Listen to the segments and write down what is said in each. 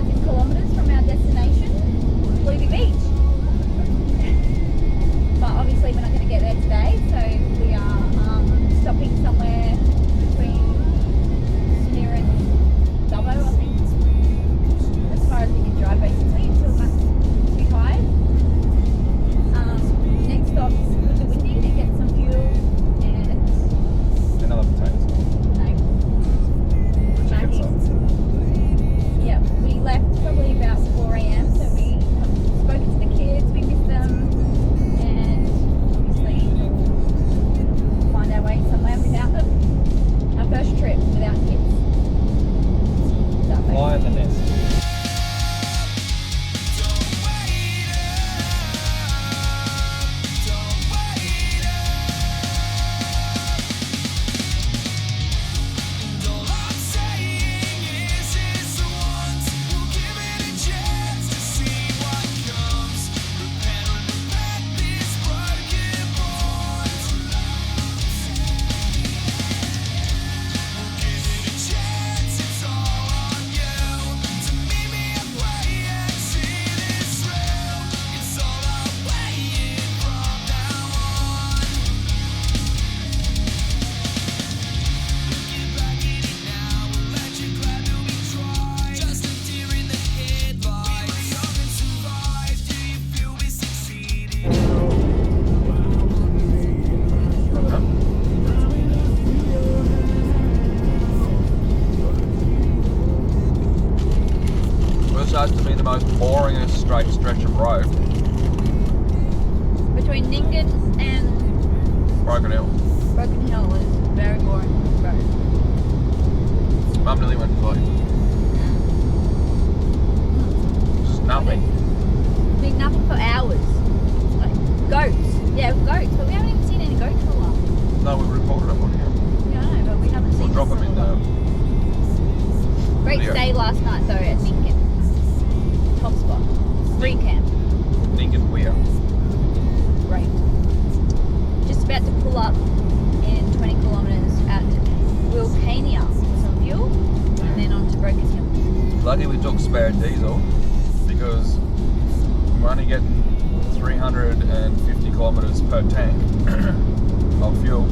2,000 kilometres from our destination, Perlubie Beach. But obviously we're not going to get there today, so we are stopping somewhere between here and Dubbo, I think. As far as we can drive basically until we're too tired. Next stop's WEIR to get some fuel and another potatoes. Yeah, we left probably about 4 a.m. So we have spoken to the kids, we missed them, and obviously we'll find our way somewhere without them. Our first trip without kids. Fly in the nest. Has to be the most boringest straight stretch of road. Between NYNGAN and Broken Hill. Broken Hill is very boring road. Mum nearly went to sleep. Just nothing. I mean, nothing for hours. Like goats. Yeah, goats, but we haven't even seen any goats for a while. No, we recorded them on here. Yeah, I know, but we haven't seen We'll drop them in there. Great video. stay last night though at NYNGAN. Top spot. Free camp. NYNGAN WEIR. Great. Just about to pull up in 20 kilometres at Wilcania for some fuel and then on to Broken Hill. Lucky we took spare diesel because we're only getting 350 kilometres per tank of fuel.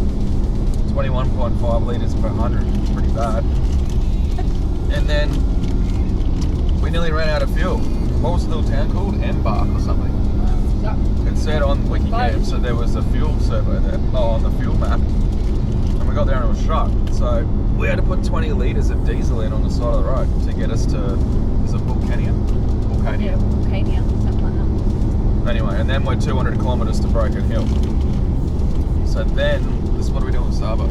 21.5 litres per 100, pretty bad. And then we nearly ran out of fuel. What was the little town called? Embark or something. It said on Wikicam, so there was a fuel survey there, on the fuel map. And we got there and it was shut. So we had to put 20 litres of diesel in on the side of the road to get us to, is it Vulcania? Yeah, Vulcania, something like that. Anyway, and then we're 200 kilometres to Broken Hill. So then, what are we doing with Sabo?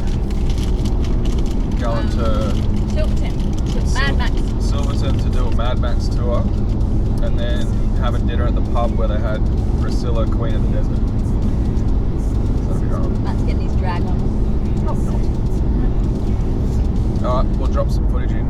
Going to Silverton, Mad Max. Silverton to do a Mad Max tour, and then having dinner at the pub where they had Priscilla, Queen of the Desert. That'll be right. Matt's getting his drag on. Oh, not. Alright, we'll drop some footage in.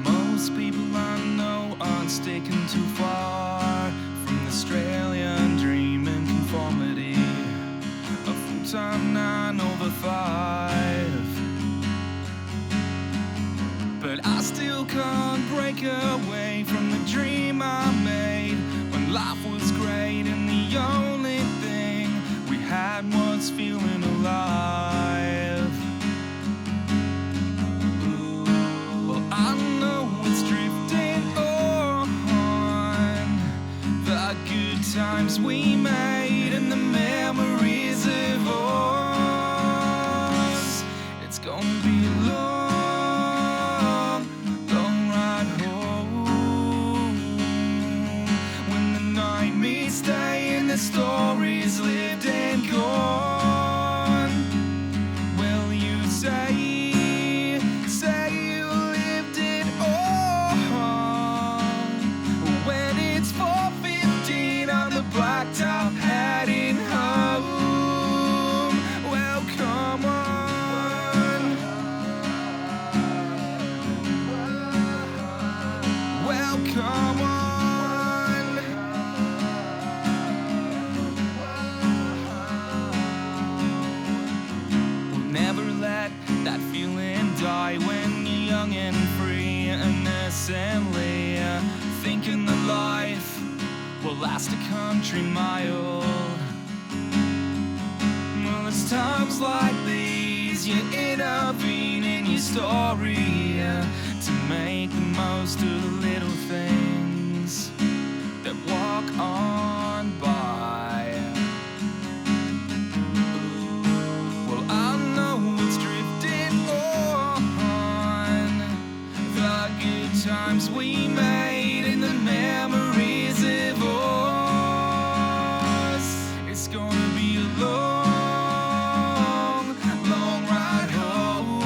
Most people I know aren't sticking too far from the Australian dream and conformity. A full-time 9/5. But I still can't break away from the dream I made when life was great and the only thing we had was feeling alive. times we made and the memories of us. It's gonna be a long, long ride home. When the night meets day and the stories lived and gone. Will you say you lived it all? When it's 4:15 on the blacktop heading home. Well, come on. Well, come on. We'll never let that feeling die when you're young and free, innocently thinking that life will last a country mile. Well, it's times like these you intervene in your story to make the most of the little things that walk on by. Well, I know it's drifting on, the good times we made and the memories of us. It's gonna be a long, long ride home.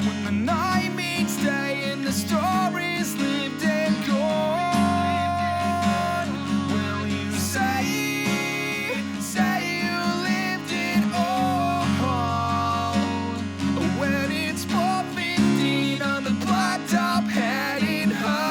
When the night meets day and the stories lived and gone. Will you say you lived it all? When it's 4:15 on the blacktop heading home.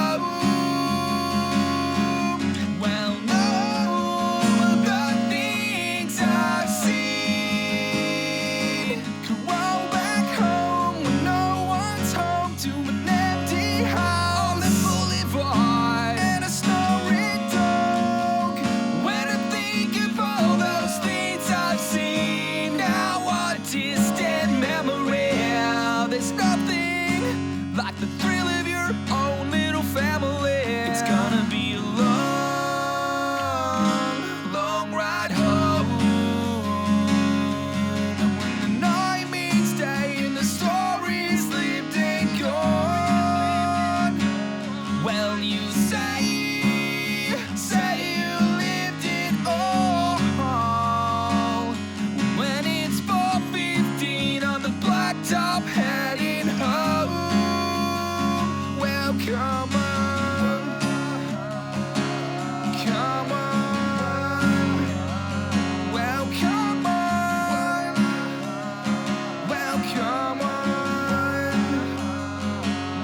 Well, no, the things I've seen could roll back home when no one's home to an empty house, a boulevard, and a snoring dog. When I think of all those things I've seen, now a distant memory. There's nothing like the thrill of your own little family. It's gonna be a long, long ride home. And when the night meets day and the stories lived and gone. Well, you say you lived it all. When it's 4:15 on the blacktop heading home. Well, come on. Come on. Well, come on. Well, come on.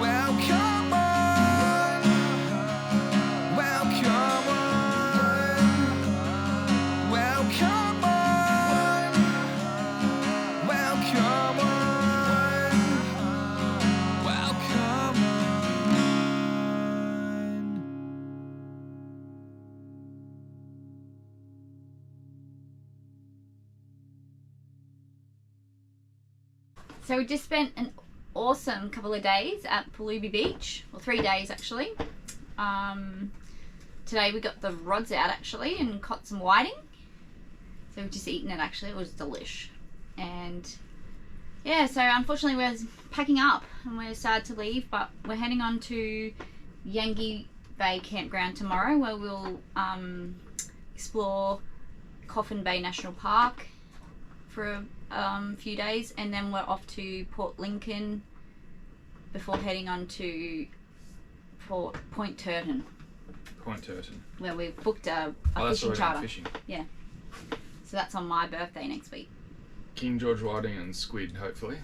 Well, come on. Well, come on. Well, come on. Well, come on. Well, come on. So we just spent an awesome couple of days at Perlubie Beach, well 3 days actually. Today we got the rods out actually and caught some whiting. So we've just eaten it actually, it was delish. And yeah, so unfortunately we're packing up and we're sad to leave, but we're heading on to Yangi Bay Campground tomorrow where we'll explore Coffin Bay National Park for a few days, and then we're off to Port Lincoln before heading on to Point Turton, where we've booked a fishing charter. Fishing. Yeah, so that's on my birthday next week. King George whiting and squid, hopefully.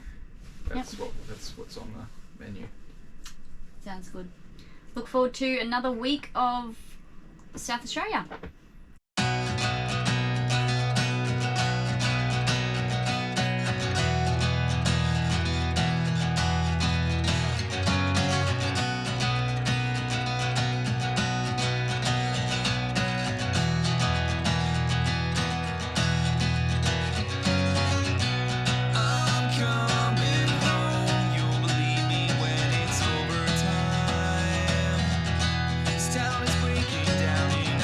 That's what's on the menu. Sounds good. Look forward to another week of South Australia. This town is breaking down in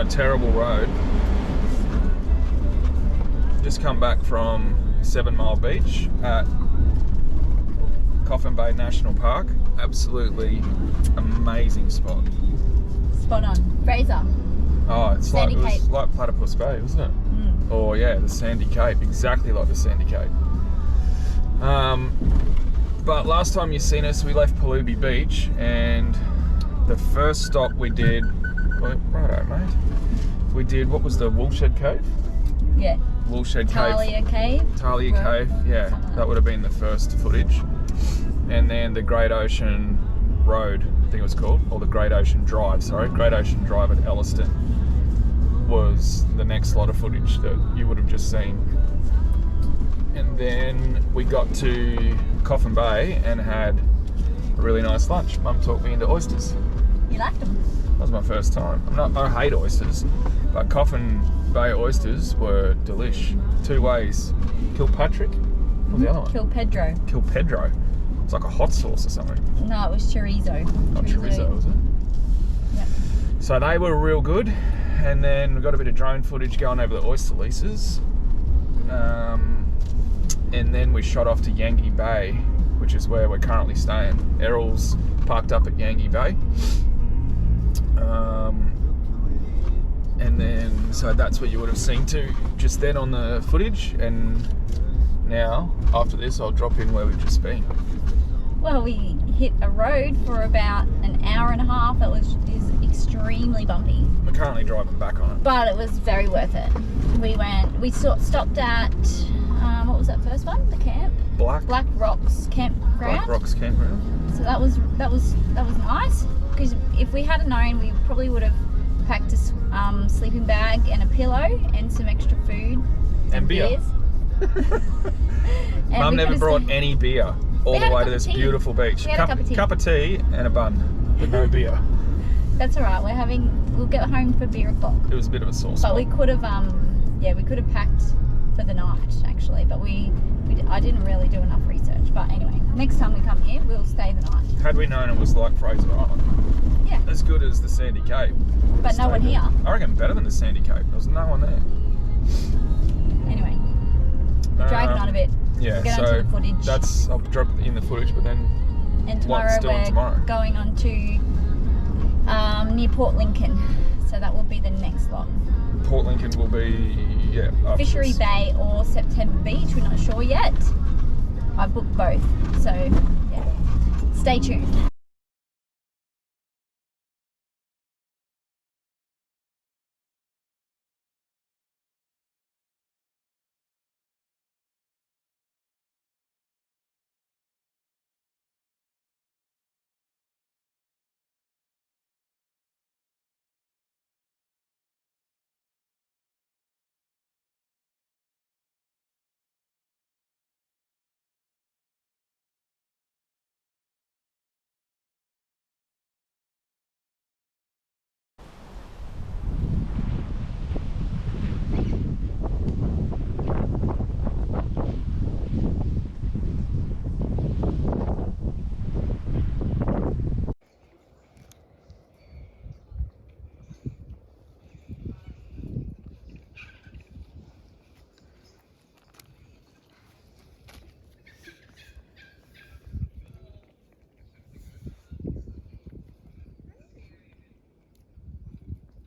terrible road. Just come back from 7 Mile Beach at Coffin Bay National Park. Absolutely amazing spot. Spot on. Fraser. Oh, it's Sandy like, it Cape. was like Platypus Bay, wasn't it? Oh yeah, the Sandy Cape, exactly like the Sandy Cape. But last time you seen us, we left Perlubie Beach, and the first stop we did, righto mate, we did, what was the Woolshed Cave? Yeah. Woolshed Talia Cave. Talia Cave, yeah, that would have been the first footage. And then the Great Ocean Road, I think it was called, or the Great Ocean Drive, sorry, Great Ocean Drive at Elliston was the next lot of footage that you would have just seen. And then we got to Coffin Bay and had a really nice lunch. Mum talked me into oysters. You liked them? That was my first time. I hate oysters, but Coffin Bay oysters were delish. 2 ways. Kilpatrick? What was the other one? Kilpedro. It's like a hot sauce or something. No, it was chorizo. Not chorizo, was it? Yep. So they were real good. And then we got a bit of drone footage going over the oyster leases. And then we shot off to Yangi Bay, which is where we're currently staying. Errol's parked up at Yangi Bay. And then, so that's what you would have seen too, just then on the footage. And now, after this, I'll drop in where we've just been. Well, we hit a road for about an hour and a half that is extremely bumpy. We're currently driving back on it. But it was very worth it. We stopped at, what was that first one? The camp? Black Rocks Campground. Black Rocks Campground. So that was nice, because if we had known, we probably would have packed a sleeping bag and a pillow and some extra food and beer. Mum never brought any beer all the way to this beautiful beach. We had a cup of tea and a bun, but no beer. That's all right. We'll get home for beer o'clock. It was a bit of a sore But spot. we could have, we could have packed for the night actually. But I didn't really do enough research. But anyway, next time we come here, we'll stay the night. Had we known it was like Fraser Island, Yeah. as good as the Sandy Cape. But no one here. I reckon better than the Sandy Cape. There was no one there. Anyway, dragging on a bit. Yeah, Get so onto the footage. I'll drop in the footage, but then And tomorrow what's doing we're tomorrow? going on to near Port Lincoln. So that will be the next lot. Port Lincoln will be, after Fishery this. Bay or September Beach, we're not sure yet. I've booked both. So, yeah. Stay tuned.